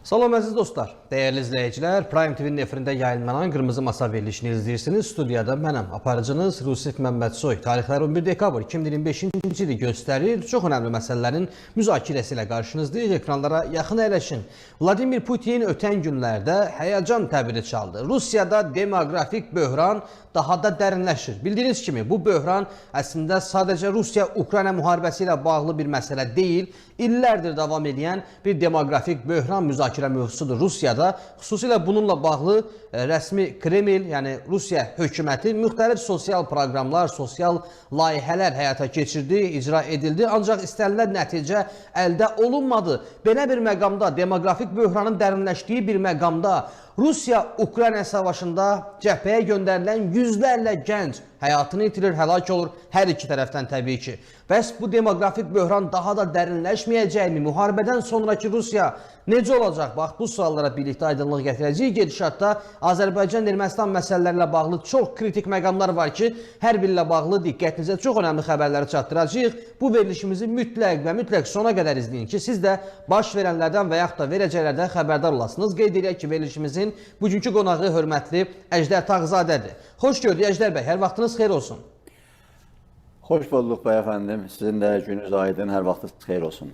Salam əziz dostlar, dəyərli izləyicilər, Prime TV-nin efirində yayınlanan Qırmızı Masa verilişini izləyirsiniz. Studiyada mənəm, aparıcınız Rusif Məmmədsoy. Tarixlər 11 dekabr 2025-ci ili göstərir. Çox önəmli məsələlərin müzakirəsi ilə qarşınızdayıq. Ekranlara yaxın əyləşin. Vladimir Putin ötən günlərdə həyəcan təbiri çaldı. Rusiyada demoqrafik böhran daha da dərinləşir. Bildiyiniz kimi bu böhran əslində sadəcə Rusiya-Ukrayna müharibəsi ilə bağlı bir məsələ deyil, illərdir davam edən bir demoqrafik böhran müzakirə mövzusudur Rusiyada. Xüsusilə bununla bağlı rəsmi Kreml, yəni Rusiya hökuməti müxtəlif sosial proqramlar, sosial layihələr həyata keçirdi, icra edildi. Ancaq istənilən nəticə əldə olunmadı. Belə bir məqamda, demoqrafik böhranın dərinləşdiyi bir məqamda Rusiya-Ukrayna savaşında cəbhəyə göndərilən yüzlərlə gənc həyatını itirir, həlak olur hər iki tərəfdən təbii ki. Bəs bu demoqrafik böhran daha da dərinləşməyəcəkmi? Müharibədən sonraki Rusiya necə olacaq? Bax, bu suallara birlikdə aydınlıq gətirəcəyik. Gedişatda Azərbaycan-Ermənistan məsələlərlə bağlı çox kritik məqamlar var ki, hər biri ilə bağlı diqqətinizə çox önəmli xəbərləri çatdıracağıq. Bu verilişimizi mütləq sona qədər izləyin ki, siz də baş verənlərdən və yaxud da verəcəklərdən xəbərdar olasınız. Qeyd edək ki, verilişimizin bugünkü qonağı hörmətli Əjdər Tağzadədir. Xoş gördük Əjdər bəy, hər vaxtınız xeyir olsun. Xoş bulduk bəy əfəndim. Sizin də gününüz aydın, hər vaxtınız xeyir olsun.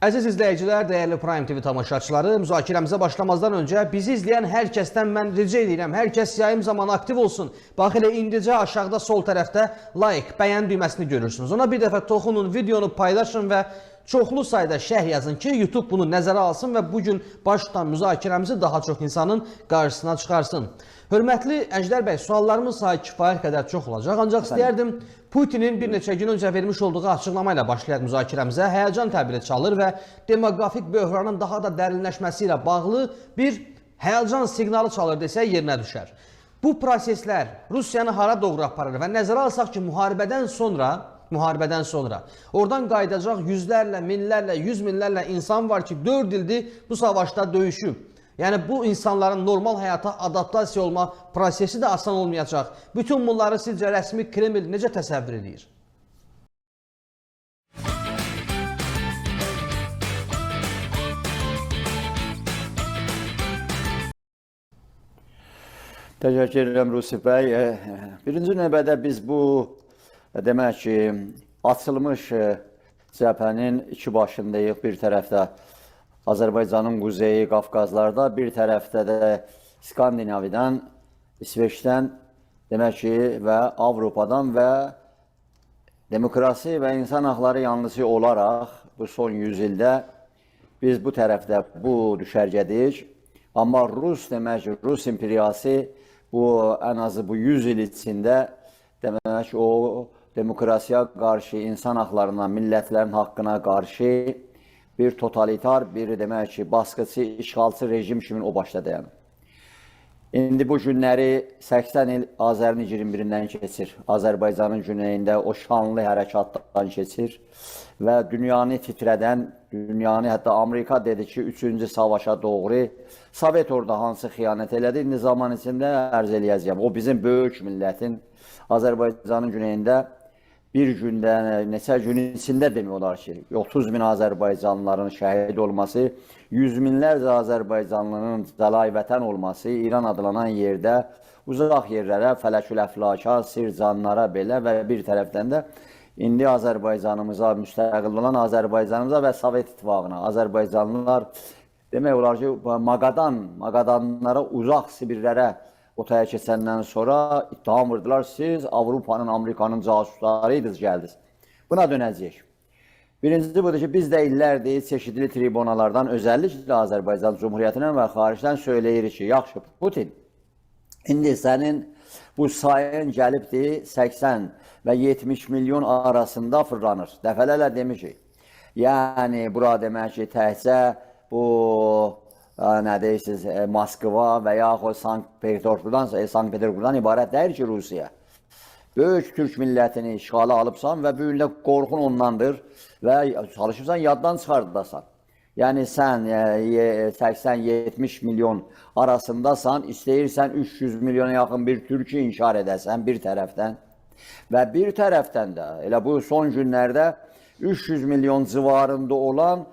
Əziz izləyicilər, dəyərli Prime TV tamaşaçıları, müzakirəmizə başlamazdan öncə bizi izləyən hər kəsdən mən rica edirəm, hər kəs yayım zamanı aktiv olsun. Bax, elə indicə aşağıda sol tərəfdə like, bəyən düyməsini görürsünüz. Ona bir dəfə toxunun, videonu paylaşın və çoxlu sayda şərh yazın ki, YouTube bunu nəzərə alsın və bugün baş tutan müzakirəmizi daha çox insanın qarşısına çıxarsın. Hörmətli Əjdər bəy, suallarımız sayı kifayət qədər çox olacaq, ancaq istəyərdim Putinin bir neçə gün öncə vermiş olduğu açıqlama ilə başlayaq müzakirəmizə. Həyəcan təbiri çalır və demoqrafik böhranın daha da dərinləşməsi ilə bağlı bir həyəcan siqnalı çalır desək yerinə düşər. Bu proseslər Rusiyanı hara doğru aparır və nəzərə alsaq ki, müharibədən sonra oradan qayıdacaq yüzlərlə, minlərlə, yüz minlərlə insan var ki, 4 ildir bu savaşda döyüşüb. Yəni bu insanların normal həyata adaptasiya olma prosesi də asan olmayacaq. Bütün bunları sizcə rəsmi Kreml necə təsəvvür edir? Təşəkkür edirəm Rusif bəy. Birinci növbədə biz bu demək ki, açılmış cəbhənin iki başındayıq. Bir tərəfdə Azərbaycanın quzeyi, Qafqazlarda, bir tərəfdə də Skandinaviyadan, İsveçdən, demək ki, və Avropadan və demokrasi və insan haqları yanlısı olaraq bu son 100 ildə biz bu tərəfdə bu düşərgədəyik. Amma demək ki, Rus imperiyası bu ən azı bu 100 il içində demək ki, o demokrasiya qarşı, insan haqlarına, millətlərin haqqına qarşı bir totalitar, bir demək ki, baskıcı, işğalçı rejim kimi o başda dayanır. İndi bu günləri 80 il Azərin 21-dən keçir. Azərbaycanın güneyində o şanlı hərəkatdan keçir və dünyanı titrədən, dünyanı hətta Amerika dedi ki, 3-cü savaşa doğru Sovet orada hansı xiyanət elədi, indi zaman içində ərz eləyəcəyəm. O bizim böyük millətin Azərbaycanın güneyində bir gündə, neçə günün içində demək olar ki, 30 min Azərbaycanlıların şəhid olması, 100 minlərcə Azərbaycanlının cəlai vətən olması, İran adlanan yerdə, uzaq yerlərə, fələkül əflaka, sircanlara belə və bir tərəfdən də indi Azərbaycanımıza, müstəqil olan Azərbaycanımıza və Sovet İttifaqına, Azərbaycanlılar demək olar ki, Maqadanlara, uzaq Sibirlərə otaya keçəndən sonra ittiham vurdular, siz Avropanın, Amerikanın casuslarıydınız, gəldiniz. Buna dönəcəyik. Birincisi budur ki, biz də illərdir çeşidli tribunalardan, özəlliklə Azərbaycan Cumhuriyyətindən və xaricdən söyləyirik ki, yaxşı Putin, indi sənin bu sayın gəlibdir 80 və 70 milyon arasında fırlanır. Dəfələrlə demişik. Yəni, bura demək ki, təhcə bu nə deyirsiniz, Moskva və yaxud Sankt-Peterburgdan ibarət deyir ki, Rusiya. Böyük Türk millətini işğala alıbsan və bu günlə qorxun ondandır və çalışırsan, yaddan çıxardasan. Yəni, sən 80-70 milyon arasındasan, istəyirsən 300 milyona yaxın bir Türkü inkar edəsən bir tərəfdən və bir tərəfdən də elə bu son günlərdə 300 milyon civarında olan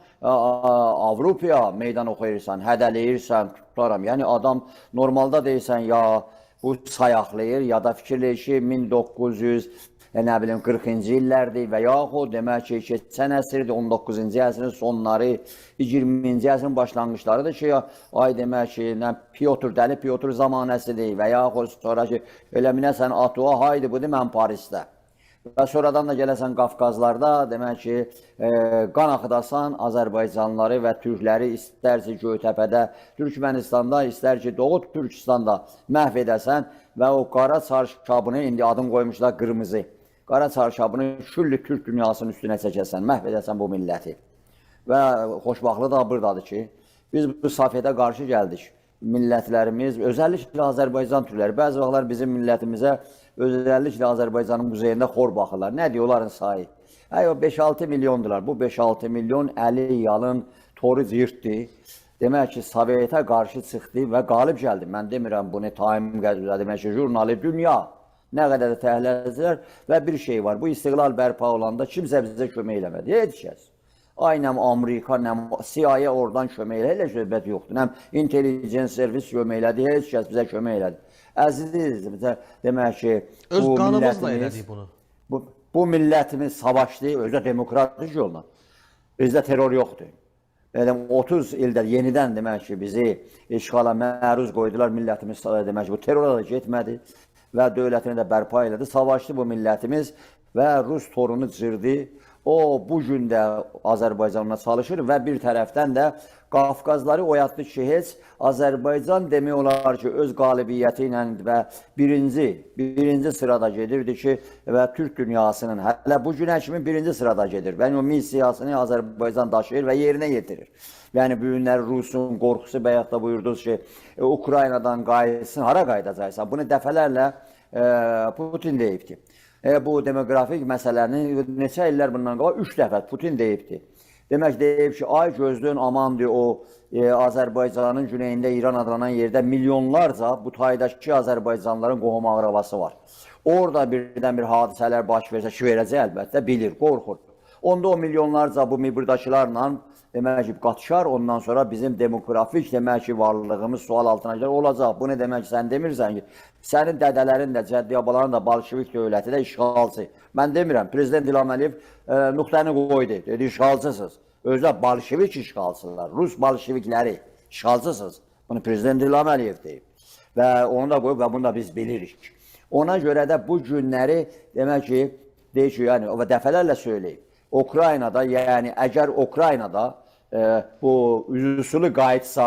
Avropaya meydan oxuyursan, hədələyirsən, tutaram. Yəni adam normalda deyirsən ya bu sayaqlayır ya da fikirləyir ki 1940-cı illərdir və yaxud demək ki keçən əsrdir, 19-cu əsrin sonları, 20-ci əsrin başlanğıçlarıdır ki ay demək ki Dəli Pyotr zamanəsidir və yaxud sonra ki elə minəsən Atua haydi budur mən Parisdə. Və sonradan da gələsən Qafqazlarda, demək ki, qan axıdasan Azərbaycanlıları və Türkləri istər ki, Göytəpədə, Türkmenistanda, istər ki, Doğu Türkistanda məhv edəsən və o qara çarşabını, indi adını qoymuşlar qırmızı, qara çarşabını külli Türk dünyasının üstünə çəkəsən, məhv edəsən bu milləti. Və xoşbaxtlı da buradadır ki, biz bu safiyətə qarşı gəldik. Millətlərimiz, özəlliklə Azərbaycan türkləri, bəzi vaxtlar bizim millətimizə özəlliklə Azərbaycanın muzeyində xor baxırlar. Nə deyir onların sayı? O 5-6 milyondular. Bu 5-6 milyon əli yalın toruc yırtdı. Demək ki, Sovetə qarşı çıxdı və qalib gəldi. Mən demirəm bunu Time qəzetində, demək ki, jurnalı dünya nə qədər də təhliləcəklər və bir şey var. Bu istiqlal bərpa olanda kimsə bizə kömək eləmədi. Heç kəs. Aynəm Amerika, nəm CIA oradan kömək elədi, elə söhbət yoxdur. Nəm intelligence servis kömək elədi, heç kəs bizə kömək elədi. Əziz, demək ki, öz qanımızla elədik bunu. Bu millətimiz savaşdı, özü demokratik yolla. Bizdə terror yoxdur. 30 ildə yenidən demək ki, bizi işğala məruz qoydular, millətimiz demək ki, bu terrora da getmədi və dövlətini də bərpa elədi. Savaşdı bu millətimiz və Rus torunu cırdı. O, bu gün də Azərbaycanla çalışır və bir tərəfdən də Qafqazları oyatdı ki, heç Azərbaycan demək olar ki, öz qalibiyyəti ilə və birinci sırada gedirdi ki, və Türk dünyasının hələ bu günə kimi birinci sırada gedir. Yəni, o missiyasını Azərbaycan daşıyır və yerinə yetirir. Yəni, bu günlər Rusun qorxusu bəyət də buyurdunuz ki, Ukraynadan qayıtsın, hara qayıdacaqsa? Bunu dəfələrlə Putin deyibdir. Bu demografik məsələni neçə illər bundan qabaq 3 dəfə Putin deyibdir. Demək deyib ki, ay gözlüyün amandır o Azərbaycanın güneyində İran adlanan yerdə milyonlarca bu taydakı Azərbaycanlıların qohum ağrabası var. Orada birdən bir hadisələr baş versə ki, verəcək əlbəttə, bilir, qorxur. Onda o milyonlarca bu buradakılarla demək ki, qatışar, ondan sonra bizim demografik demək ki, varlığımız sual altına olacaq. Bu nə demək ki, sən demirsən ki, sənin dədələrin də, cəddiyabaların da Bolşevik dövləti də işğalçı. Mən demirəm, Prezident İlham Əliyev nöqtəni qoydu, dedi, işğalçısınız. Özdə Bolşevik işğalçılar, Rus Bolşevikləri işğalçısınız. Bunu Prezident İlham Əliyev deyib. Və onu da qoyub və bunu da biz bilirik. Ona görə də bu günləri demək ki, deyir ki, yəni, o dəfələrlə söyləyib. Ukraynada, yəni əgər Ukraynada bu üzüsülü qayıtsa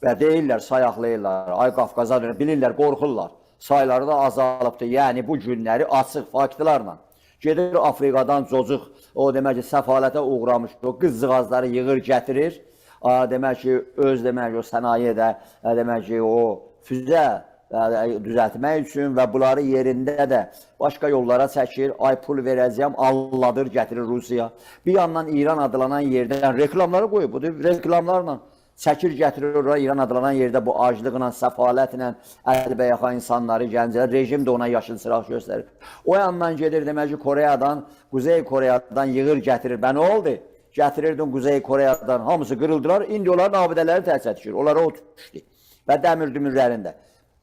və deyirlər, sayaqlayırlar, ay Qafqaza dönür, bilirlər, qorxurlar. Sayları da azalıbdır, yəni bu günləri açıq faktlarla. Gedir Afrikadan cocuq, o demək ki, səfalətə uğramış, o qızcığazları yığır, gətirir. Demək ki, öz demək ki, o sənayedə, demək ki, o füzə düzəltmək üçün və bunları yerində də başqa yollara çəkir, ay pul verəcəyəm, alladır, gətirir Rusiya. Bir yandan İran adlanan yerdən reklamları qoyub, reklamlarla çəkir, gətirir oraya İran adlanan yerdə bu aclıqla, səfalətlə əlbəyaxa insanları, gəncələr, rejim də ona yaşıl sıraq göstərir. O yandan gedir, demək ki, Koreyadan, Quzey Koreyadan yığır, gətirir. Nə oldu? Gətirirdin Quzey Koreyadan, hamısı qırıldılar, indi onların abidələri təhsil düşür, onlara o düşdü və dəmir dümürlərində.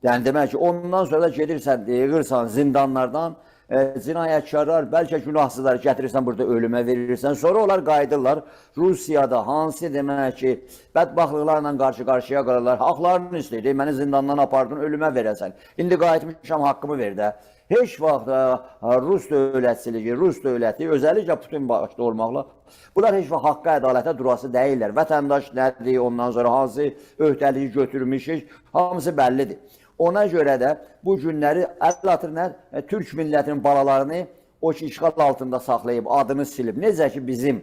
Yəni demək ki, ondan sonra da gedirsən, yığırsan zindanlardan, cinayətkarlar, bəlkə günahsızlar gətirirsən, burada ölümə verirsən, sonra onlar qayıdırlar. Rusiyada hansı demək ki, bədbaxtlıqlarla qarşı-qarşıya qalırlar, haqlarını istəyir, məni zindandan apardın, ölümə verəsən. İndi qayıtmışam, haqqımı ver də. Heç vaxt Rus dövlətçiliyi, Rus dövləti, özəlliklə Putin başda olmaqla, bunlar heç vaxt haqqa, ədalətə durası deyirlər. Vətəndaş nədir, ondan sonra hansı öhdəliyi götürmüşük, hamısı bəllidir. Ona görə də bu günləri əl atır, Türk millətinin balalarını o ki, işğal altında saxlayıb, adını silib. Necə ki, bizim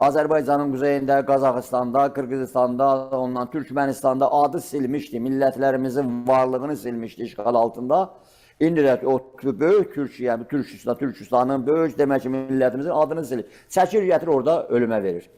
Azərbaycanın quzeyində, Qazaxıstanda, Qırğızistanda, ondan Türkmenistanda adı silmişdi, millətlərimizin varlığını silmişdi işğal altında. İndi də o böyük Türkiyə, Türkistanın böyük demək ki, millətimizin adını silib. Çəkir, gətir, orada ölümə verir.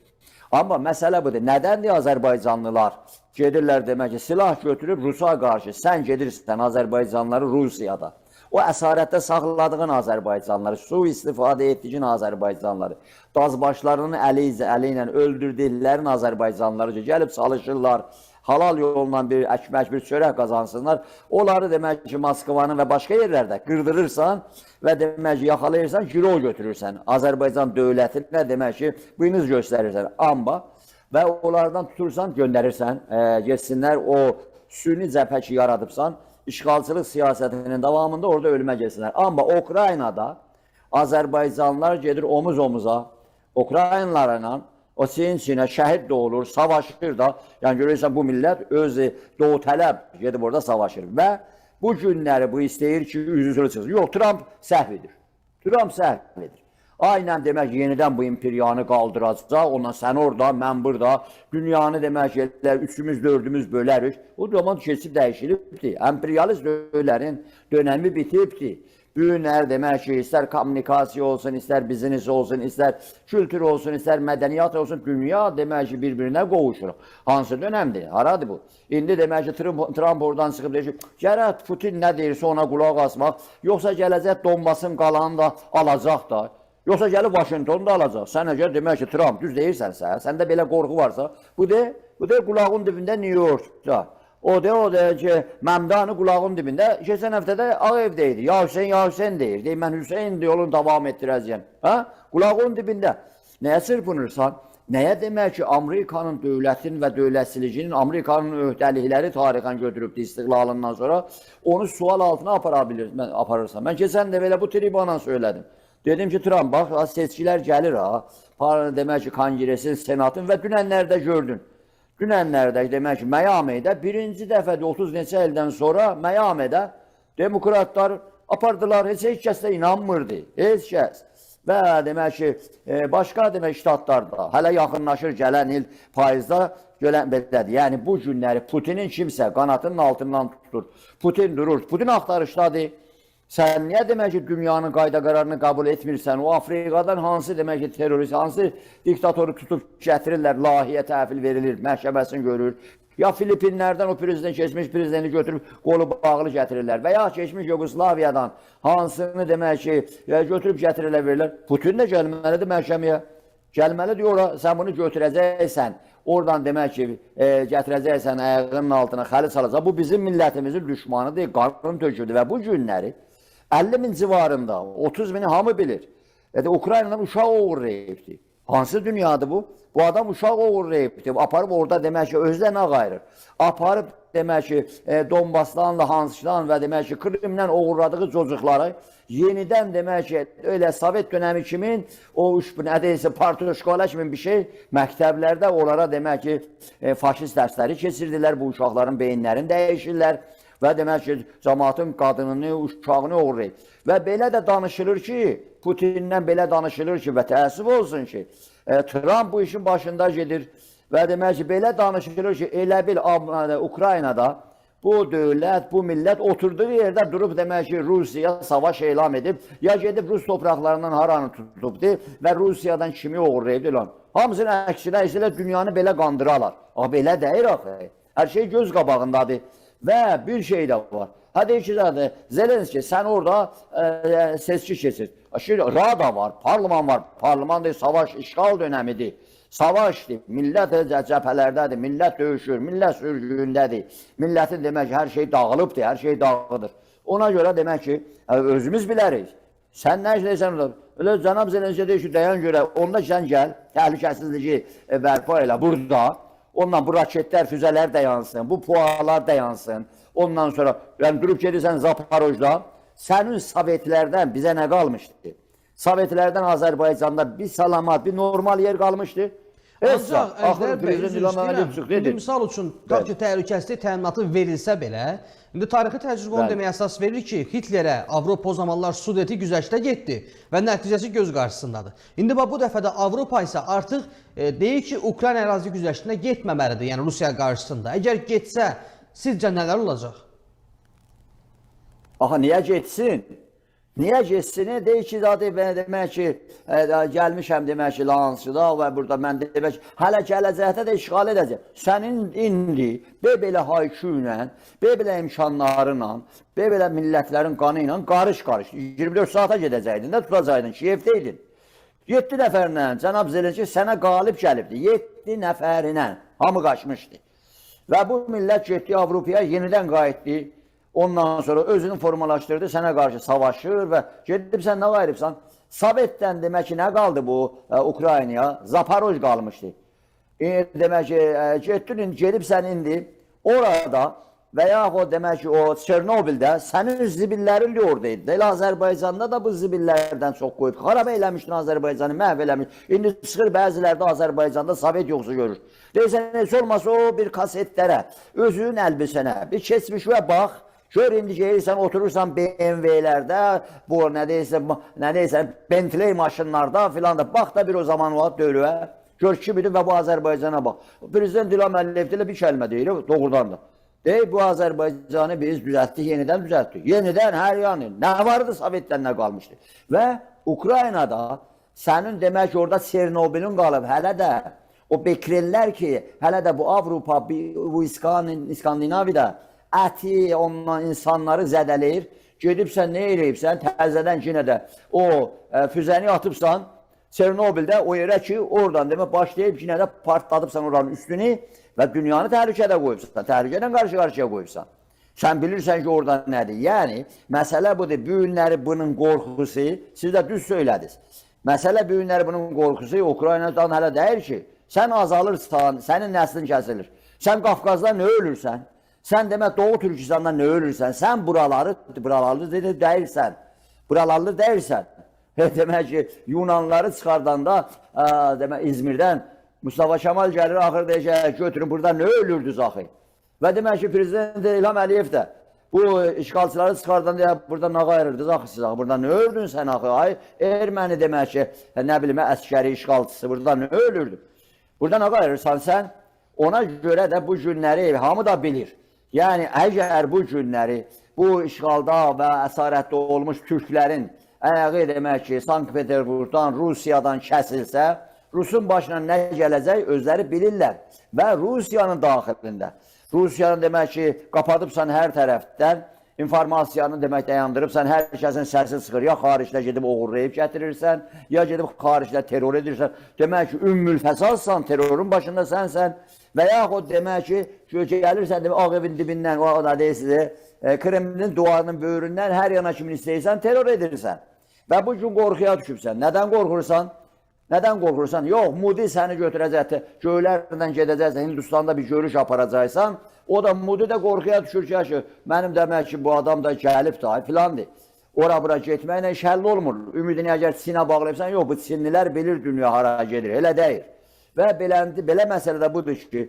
Amma məsələ budur. Nədəndir Azərbaycanlılar gedirlər demək ki, silah götürüb Rusa qarşı, sən gedirsən Azərbaycanlıları Rusiyada. o əsarətdə saxladığın Azərbaycanları, sui-istifadə etdiyin Azərbaycanları, dazbaşlarının əli ilə öldürdüklərin Azərbaycanları gəlib çalışırlar, halal yolla bir əkmək, bir çörək qazansınlar. Onları demək ki, Moskvanın və başqa yerlərdə qırdırırsan və demək ki, yaxalayırsan, girov götürürsən. Azərbaycan dövlətinə demək ki, buyunuz göstərirsən. Amma və onlardan tutursan, göndərirsən, geçsinlər o süni cəbhə ki, yaradıbsan, işğalçılıq siyasətinin davamında orada ölümə geçsinlər. Amma Ukraynada Azərbaycanlılar gedir omuz-omuza, Ukraynalarla o çiyin-çiyinə şəhid də olur, savaşır da. Yəni görürsən bu millət özü doğu tələb gedib orada savaşır. Və bu günləri bu istəyir ki, üzülü çıxsın. Yox, Trump səhv edir. Trump səhv edir. Aynen demək ki, yenidən bu imperiyanı qaldıracaq. Ondan sən orada, mən burada. Dünyanı demək ki, üçümüz, dördümüz bölərik. O zaman keçib dəyişilibdir. Emperyalist dövlərin dönəmi bitibdir. Bu günlər demək ki, istər kommunikasiya olsun, istər biznes olsun, istər kültür olsun, istər mədəniyyat olsun, dünya demək ki, bir-birinə qovuşur. Hansı dönəmdir? Haradır bu? İndi demək ki, Trump oradan çıxıb deyir ki, gərək Putin nə deyirsə ona qulaq asmaq, yoxsa gələcək Donbasın qalanını da alacaq da. Yoxsa gəlib Washingtonu da alacaq. Sən əgər demək ki, Trump düz deyirsənsə, səndə belə qorxu varsa, bu de qulağın dibində New Yorkda. O de ki, Məmdanı qulağın dibində. Keçən həftədə Ağ Evdə idi. Ya Hüseyin deyir. Deyir, mən Hüseyin yolunu davam etdirəcəyəm. Qulağın dibində. Nəyə çırpınırsan? Nəyə demək ki, Amerikanın dövlətin və dövlətçiliginin, Amerikanın öhdəlikləri tarixən götürübdür istiqlalından sonra, onu sual altına aparırsan. Mən keçən də belə bu tribuna söylədim. Dedim ki, Trump, bax, seçkilər gəlir ha. Demək ki, Kongresin, Senatın və dünənlərdə gördün. Dünənlərdə demək ki, Miami'də birinci dəfədə 30 neçə ildən sonra Miami'də demokratlar apardılar. Heç kəs də inanmırdı. Heç kəs. Və demək ki, başqa demək ştatlarda hələ yaxınlaşır gələn il payızda belədir. Yəni bu günləri Putinin kimsə qanatının altından tutur. Putin durur. Putin axtarışdadır. Sən niyə demək ki, dünyanın qayda qərarını qəbul etmirsən? O Afrikadan hansı demək ki, terörist, hansı diktatoru tutub gətirirlər, lahiyə təhvil verilir, məhkəməsini görür. Ya Filipinlərdən o prezident, keçmiş prezidenti götürüb qolu bağlı gətirirlər. Və ya keçmiş Yugoslaviyadan hansını demək ki, götürüb gətirirlər, verirlər. Putin də gəlməlidir məhkəməyə. Gəlməlidir ora, sən bunu götürəcəksən. Oradan demək ki, gətirəcəksən ayağının altına xəli salacaq. Bu bizim millətimizin düşmanıdır, qarnın tökürdür və bu günləri 50 min civarında, 30 mini hamı bilir. Ukraynadan uşaq oğurlayıbdır. Hansı dünyadır bu? Bu adam uşaq oğurlayıbdır. Aparıb orada demək ki, özlə nə qayırır? Aparıb demək ki, Donbasdan, Luhanskdan və demək ki, Krimdən oğurladığı çocukları yenidən demək ki, öyle Sovet dönəmi kimin o nədəysə partuşkola kimin bir şey məktəblərdə onlara demək ki, faşist dərsləri keçirdilər, bu uşaqların beyinlərini dəyişirlər. Və demək ki, cəmaatın qadınını, uşağını oğurlayıb. Və belə də danışılır ki, Putindən belə danışılır ki, və təəssüf olsun ki, Trump bu işin başında gedir. Və demək ki, belə danışılır ki, elə bil Ukraynada bu dövlət, bu millət oturduğu yerdə durub demək ki, Rusiya savaş elan edib, ya gedib Rus torpaqlarından haranı tutubdur və Rusiyadan kimi oğurlayıb. Hamısının əksinə dünyanı belə qandırarlar. Belə deyir axı. Hər şey göz qabağındadır. Və bir şey də var. Hadi ki, Zelenski sən orada seçki keçir. Rada var, parlament var. Parlament deyil, savaş, işğal dönəmidir. Savaşdır, millət cəbhələrdədir, millət döyüşür, millət sürgündədir. Millətin demək ki, hər şey dağılıbdır, hər şey dağıdır. Ona görə demək ki, özümüz bilərik. Sən nə işləyirsən orada? Öyle Cənab Zelenski deyir ki, dayan görə, onda sən gəl, təhlükəsizliyi bərpa elə burada. Ondan bu raketlər, füzələr də yansın, bu pualar da yansın. Ondan sonra, yəni durub gedirsən Zaporojda, sənin Sovetlərdən bizə nə qalmışdı? Sovetlərdən Azərbaycanda bir salamat, bir normal yer qalmışdı. Ancaq, Əjdər bəy, üzr istəyirəm, misal üçün, təhlükəsizlik təminatı verilsə belə, indi tarixi təcrübə onu deməyə əsas verir ki, Hitlerə Avropa o zamanlar Sudeti güzəştə getdi və nəticəsi göz qarşısındadır. İndi bu dəfədə Avropa isə artıq deyir ki, Ukrayna ərazi güzəştinə getməməlidir, yəni Rusiya qarşısında. Əgər getsə, sizcə nələr olacaq? Aha, niyə getsin? Niyə getsin? Deyir ki, demək ki, gəlmişəm demək ki, Lansıda və burada mən demək ki, hələ gələcəkdə də işğal edəcək. Sənin indi belə haykü ilə, belə imkanlarla, belə millətlərin qanı ilə qarış-qarış 24 saata gedəcəkdin də tutacaqdın, Kiyevdəydin. 7 nəfərlə cənab Zelenski sənə qalib gəlibdi. 7 nəfərinə hamı qaçmışdı. Və bu millət getdi Avropaya yenidən qayıtdı. Ondan sonra özünü formalaşdırdı, sənə qarşı savaşır və gedib sən nə qayırıbsan? Sovetdən demək ki, nə qaldı bu Ukraynaya? Zaporoj qalmışdı. Demək ki, gedib sən indi orada və yaxud demək ki, o Çernobildə sənin zibillərin oradaydı. Elə Azərbaycanda da bu zibillərdən çox qoyub. Xarab eləmişdin Azərbaycanı, məhv eləmiş. İndi çıxır bəzilərdə Azərbaycanda Sovet yoxsu görür. Deyirsən, heç olmasa o bir kasetlərə, özünün əlbisənə, bir keçmişə bax. Gör indi gelirsən, oturursan BMW-lərdə, bu nə deyirsən, Bentley maşınlarda filan da, bax da bir o zaman o dölüyə, gör kimidir və bu Azərbaycana bax. Prezident İlham Əliyev də bir kəlmə deyir, doğrudan da. Deyir, bu Azərbaycanı biz düzəltdik, yenidən düzəltdik. Yenidən hər yanı, nə vardı Sovetdən nə qalmışdı. Və Ukraynada sənin demək ki, orada Çernobilin qalıb, hələ də o bekrellər ki, hələ də bu Avropa, bu İskandinaviyada əti, ondan insanları zədələyir. Gedib sən nə eləyibsən, təzədən yenə də o füzəni atıbsan Çernobildə o yerə ki, oradan demək başlayıb yenə də partladıbsan oranın üstünü və dünyanı təhlükədə qoyubsan, təhlükədən qarşı-qarşıya qoyubsan. Sən bilirsən ki, orada nədir? Yəni, məsələ budur, bu günləri bunun qorxusu, siz də düz söylədiniz. Məsələ bu günləri bunun qorxusu Ukraynadan hələ deyir ki, sən azalırsan, sənin nəslin kəsilir. Sən Qafqazda nə ölürsən? Sən demək Doğu Türkistanda nə ölürsən? Sən buraları deyirsən. Buralarlı deyirsən. Demək ki, Yunanları çıxardanda demək İzmirdən Mustafa Kemal gəlir, axır deyəcək, götürün, burada nə ölürdünüz axı? Və demək ki, Prezident İlham Əliyev də bu işğalçıları çıxardanda burada nə qayırırdınız axı siz axı? Burada nə öldün sən axı? Ay, erməni demək ki, nə bilim, əskəri işğalçısı, burada nə ölürdün? Burada nə qayırırsan sən? Ona görə də bu günləri hamı da bilir. Yəni, əgər bu günləri, bu işğalda və əsarətdə olmuş türklərin ayağı demək ki, Sankt-Peterburgdan, Rusiyadan kəsilsə, Rusun başına nə gələcək özləri bilirlər. Və Rusiyanın daxilində, Rusiyanın demək ki, qapadıbsan hər tərəfdən, informasiyanı demək dayandırıbsan, hər kəsin səsi çıxır, ya xaricdə gedib oğurlayıb gətirirsən, ya gedib xaricdə terror edirsən, demək ki, ümmül fəsadsan, terrorun başında sənsən. Və yaxud demək ki, gəlirsən Ağ evin dibindən, o da deyir Kremlin duvarının böyründən hər yana kimin istəyirsən, terror edirsən. Və bu gün qorxuya düşübsən. Nədən qorxursan? Nədən qorxursan? Yox, Mudi səni götürəcəkdir, göylərdən gedəcəksən, Hindistanda bir görüş aparacaqsan, o da Mudi də qorxuya düşür ki, mənim demək ki, bu adam da gəlib da, filandır. Ora-bura getməklə iş həll olmur. Ümidini əgər Çinə bağlayıbsan, yox, bu Çinlilər bilir dünya hara gedir, elə deyir. Və belə məsələ də budur ki,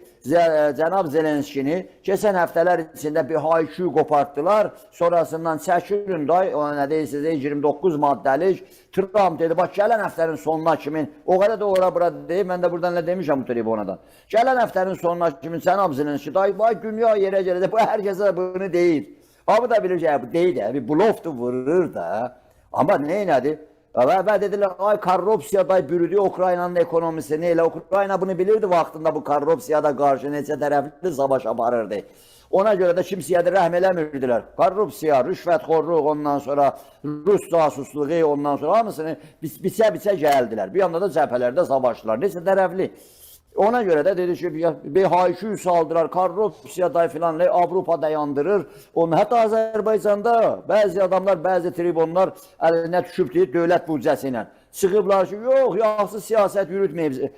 cənab Zelenskini keçən həftələr içində bir haykü qopartdılar, sonrasından çəkilin day, nə deyirsiniz, 29 maddəlik, Trump dedi, bax, gələn həftənin sonuna kimin, o qədər də ora-bura deyib, mən də buradan nə demişəm bu tribunadan. Gələn həftənin sonuna kimin, cənab Zelenski, day, bax, dünya yerə gələcək, bu hər kəsə bunu deyir. Hamı da bilir ki, bu deyil, bir blofdur, vurur da, amma neynədir? Və dedilər, ay korrupsiya da bürüdü Ukraynanın ekonomisini, elə Ukrayna bunu bilirdi vaxtında bu korrupsiyada qarşı neçə tərəfli savaş aparırdı. Ona görə də kimsəyə də rəhm eləmirdilər. Korrupsiya, rüşvətxorluq, ondan sonra Rus casusluğu, ondan sonra hamısını biçə-biçə gəldilər. Bir yanda da cəbhələrdə savaşdılar, neçə tərəfli. Ona görə də dedi ki, bir haykü saldırar, korrupsiya da filan, Avropa dayandırır. Hətta Azərbaycanda bəzi adamlar, bəzi tribunlar əlinə düşübdür dövlət büdcəsi ilə. Çıxıblar ki, yox, yaxşı siyasət yürütməyib,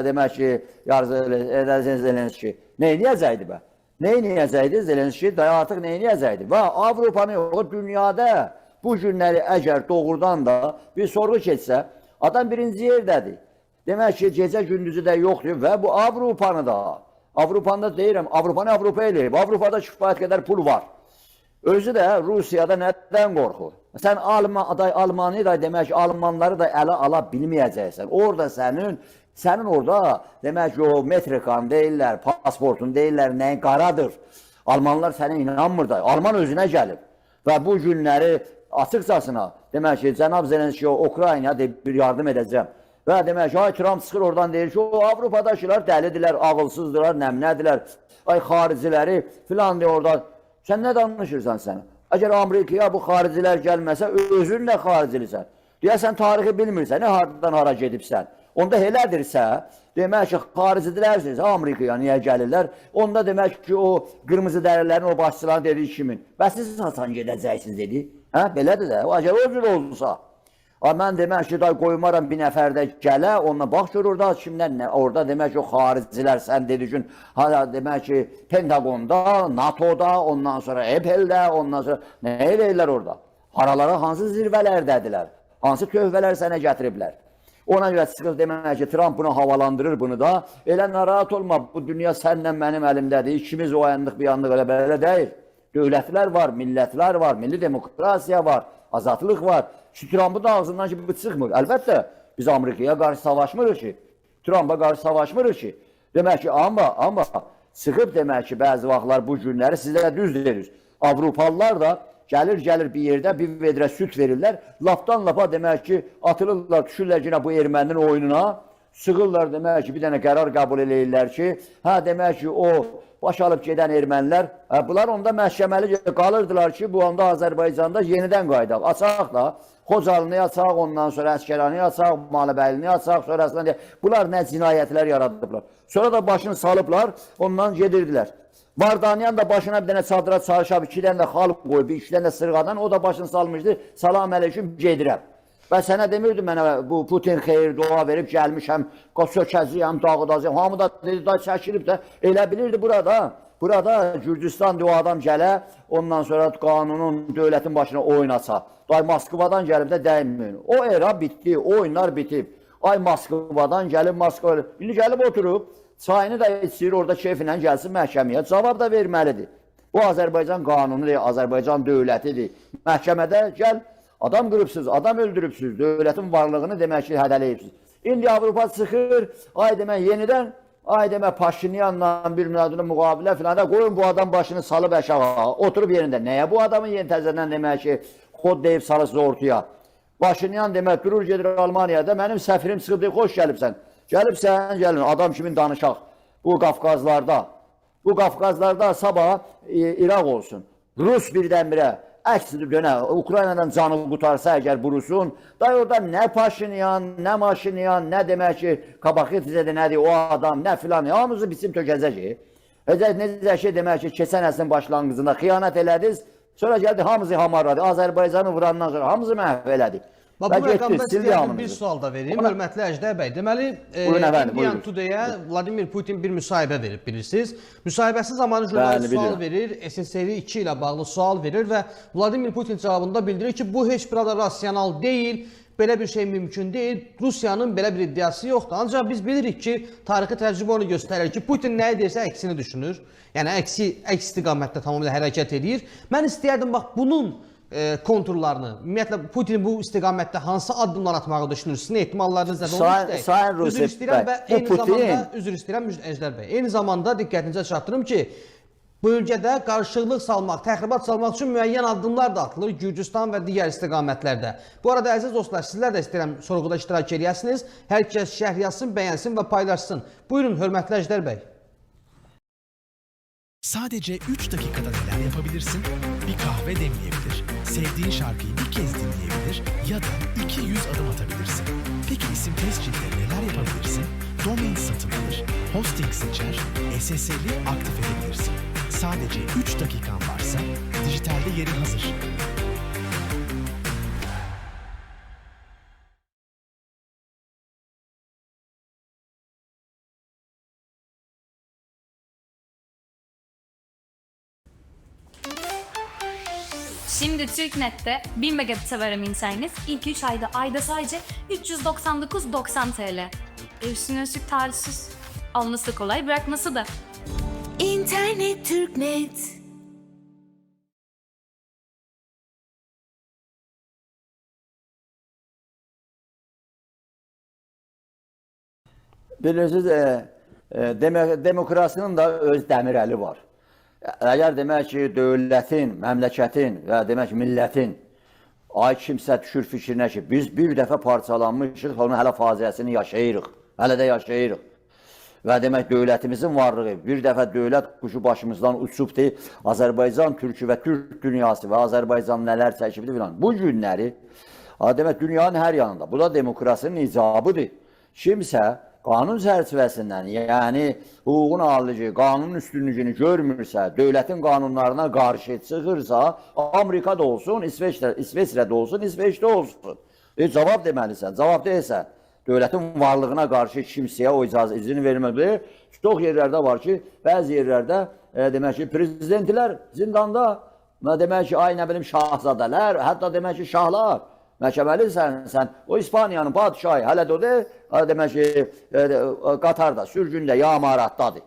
demək ki, Zelenski. Neyniyəcəkdi bə? Neyniyəcəkdi Zelenski? Artıq neyniyəcəkdi? Və Avropanı yox, dünyada bu günləri əgər doğrudan da bir sorğu keçsə, adam birinci yerdədir. Demək ki, gecə gündüzü də yoxdur və bu Avropanı da, Avropanda deyirəm, Avropanı Avropa eləyib, Avropada kifayət qədər pul var. Özü də Rusiyada nədən qorxur? Sən Almanı da demək ki, Almanları da ələ ala bilməyəcəksən. Orada sənin orada demək ki, o metrikan deyirlər, pasportun deyirlər, nəyin qaradır. Almanlar sənə inanmır da, Alman özünə gəlib və bu günləri açıqcasına demək ki, cənab Zelenski Ukraynaya bir yardım edəcəm. Və demək ki, ay Trump çıxır oradan deyir ki, o Avropadakılar dəlidirlər, ağılsızdırlar, nəmnədirlər, ay xariciləri filan deyir orada. Sən nə danışırsan sən? Əgər Amerikaya bu xaricilər gəlməsə, özün də xaricilisən. Deyəsən, tarixi bilmirsən, hardan hara gedibsən. Onda elədirsə, demək ki, xaricidilərsiniz, Amerikaya niyə gəlirlər? Onda demək ki, o qırmızı dərilərin o başçılarını dediyi kimin? Bəs siz hasan gedəcəksiniz dedi. Hə, belədir də, o acaba o cür olsa. Mən demək ki, qoymaram bir nəfər də gələ, onunla bax gör orada kimdən nə? Orada demək ki, o xaricilər sən dediyin, demək ki, Pentagonda, NATO'da, ondan sonra Apple'də, ondan sonra nə eləyirlər orada? Haralara hansı zirvələrdədirlər? Hansı tövbələr sənə gətiriblər? Ona görə çıxır demək ki, Trump bunu havalandırır bunu da. Elə narahat olma, bu dünya səndən mənim əlimdədir. İkimiz o yandıq bir yandıq elə belə deyil. Dövlətlər var, millətlər var, milli demokrasiya var, azadlıq var. Şu Trump'ın da ağzından ki bu çıxmır. Əlbəttə, biz Amerikaya qarşı savaşmırıq ki. Trump'a qarşı savaşmırıq ki. Demək ki, amma çıxıb demək ki, bəzi vaxtlar bu günləri sizlərə düz deyirik. Avropalılar da gəlir bir yerdə bir vedrə süt verirlər. Lafdan lafa demək ki, atılırlar, düşürlər yine bu erməninin oyununa. Sığırlar demək ki, bir dənə qərar qəbul eləyirlər ki, demək ki, o baş alıb gedən ermənilər, bunlar onda məhkəməli qalırdılar ki, bu anda Azərbaycanda yenidən qaydaq. Açaq da, Xocalını açaq, ondan sonra Əskəranı açaq, Malıbəylini açaq, sonrasında deyək, bunlar nə cinayətlər yaradıblar. Sonra da başını salıblar, ondan gedirdilər. Vardanyan da başına bir dənə çadıra çalışab, 2 dənə də xalq qoyub, 2 dənə də sırğadan, o da başını salmışdı, salam əleykum, gedirəm. Və sənə demirdim mənə, bu Putin xeyir dua verib, gəlmişəm, sökəcəyəm, dağıdacağım, hamı da dedi, da çəkilib də, elə bilirdi burada Gürcistan o adam gələ, ondan sonra qanunun, dövlətin başına oynaça. Ay Moskvadan gəlib də dəyməyin. O era bitdi, oyunlar bitib. Ay Moskvadan gəlib, indi gəlib oturub, çayını da içir, orada keyfinlə gəlsin məhkəməyə, cavab da verməlidir. Bu Azərbaycan qanunudur, Azərbaycan dövlətidir. Məhkəmədə gəl, adam qırıbsınız, adam öldürübsünüz, dövlətin varlığını demək ki, hədələyibsiniz. İndi Avropa çıxır, ay demək yenidən, ay demək Paşinyanla bir müqabilə filan da qoyun bu adam başını salıb aşağı, oturub yerində. Nəyə bu adamın yeni təzədən demək ki, xod deyib salırsınız ortaya. Paşinyan demək durur gedir Almaniyada, mənim səfirim çıxıb deyir, xoş gəlibsən. Gəlibsən, gəlin, adam kimin danışaq. Bu Qafqazlarda sabah İraq olsun. Rus birdən-birə əks dönə, Ukraynadan canı qutarsa əgər bu Rusun, da orada nə Paşinyan, nə Maşinyan, nə demək ki, Kabaxidzedə nədir o adam, nə filan, hamımızı biçim tökəcək ki. Necə şey demək ki, keçən əsrin başlanğıcında xiyanət elədiniz, sonra gəldi, hamımızı hamarladı, Azərbaycanı vurandan sonra hamımızı məhv elədik. Bu məqamda istəyərdim bir sual da vereyim. Hörmətli Əjdər bəy, deməli, Indian Today-ə Vladimir Putin bir müsahibə verib, bilirsiniz. Müsahibəsi zamanı jurnalist sual verir, SSR 2 ilə bağlı sual verir və Vladimir Putin cavabında bildirir ki, bu heç bir da rasional deyil, belə bir şey mümkün deyil, Rusiyanın belə bir iddiası yoxdur. Ancaq biz bilirik ki, tarixi təcrübə onu göstərir ki, Putin nə edirsə əksini düşünür. Yəni, əks istiqamətdə tamamilə hərəkət edir. Mən istəyərdim, bax, bunun konturlarını, ümumiyyətlə Putin bu istiqamətdə hansı addımlar atmağı düşünür? Sizin ehtimallarınız nədir? Üzr istəyirəm və eyni zamanda, üzr istəyirəm Əjdər bəy, eyni zamanda diqqətinizə çatdırım ki, bölgədə qarşılıqlıq salmaq, təxribat salmaq üçün müəyyən addımlar da atılır Gürcistan və digər istiqamətlərdə. Bu arada əziz dostlar, sizlər də istəyirəm sorğuda iştirak edəsiniz. Hər kəs şərh yazsın, bəyənsin və paylaşsın. Buyurun, hörmətli Əjdər bəy. Sadece 3 dakikada neler yapabilirsin? Bir kahve demleyebilir, sevdiğin şarkıyı bir kez dinleyebilir ya da 200 adım atabilirsin. Peki isim tescilde neler yapabilirsin? Domain satın alır, hosting seçer, SSL'i aktif edebilirsin. Sadece 3 dakikan varsa dijitalde yerin hazır. Şimdi TürkNet'te 1000 megabit'e varan internet ilk 3 ayda sadece 399.90 TL. Üstüne üstlük tarihsiz. Alması kolay, bırakması da. İnternet TürkNet. Bilirsiniz, demokrasinin da öz dəmir əli var. Əgər demək ki, dövlətin, məmləkətin və demək ki, millətin ay kimsə düşür fikrinə ki, biz bir dəfə parçalanmışıq, onun hələ faciəsini yaşayırıq, hələ də yaşayırıq. Və demək, dövlətimizin varlığı, bir dəfə dövlət quşu başımızdan uçubdur, Azərbaycan, Türkü və Türk dünyası və Azərbaycan nələr çəkibdir filan. Bu günləri, demək, dünyanın hər yanında, bu da demokrasinin icabıdır. Kimsə qanun çərçivəsindən, yəni hüququn alıcı, qanunun üstünlüyünü görmürsə, dövlətin qanunlarına qarşı çıxırsa, Amerikada olsun, İsveçrədə olsun, İsveçdə olsun. Cavab deməlisən, cavab deyilsən. Dövlətin varlığına qarşı kimsəyə o izin verməlidir. Çox yerlərdə var ki, bəzi yerlərdə demək ki, prezidentlər zindanda, demək ki, ay nə bilim şahzadələr, hətta demək ki, şahlar, məhkəməlisən, sən o İspaniyanın padişahı, hələ də o de, demək ki, Qatarda, sürgündə, yamaratdadır.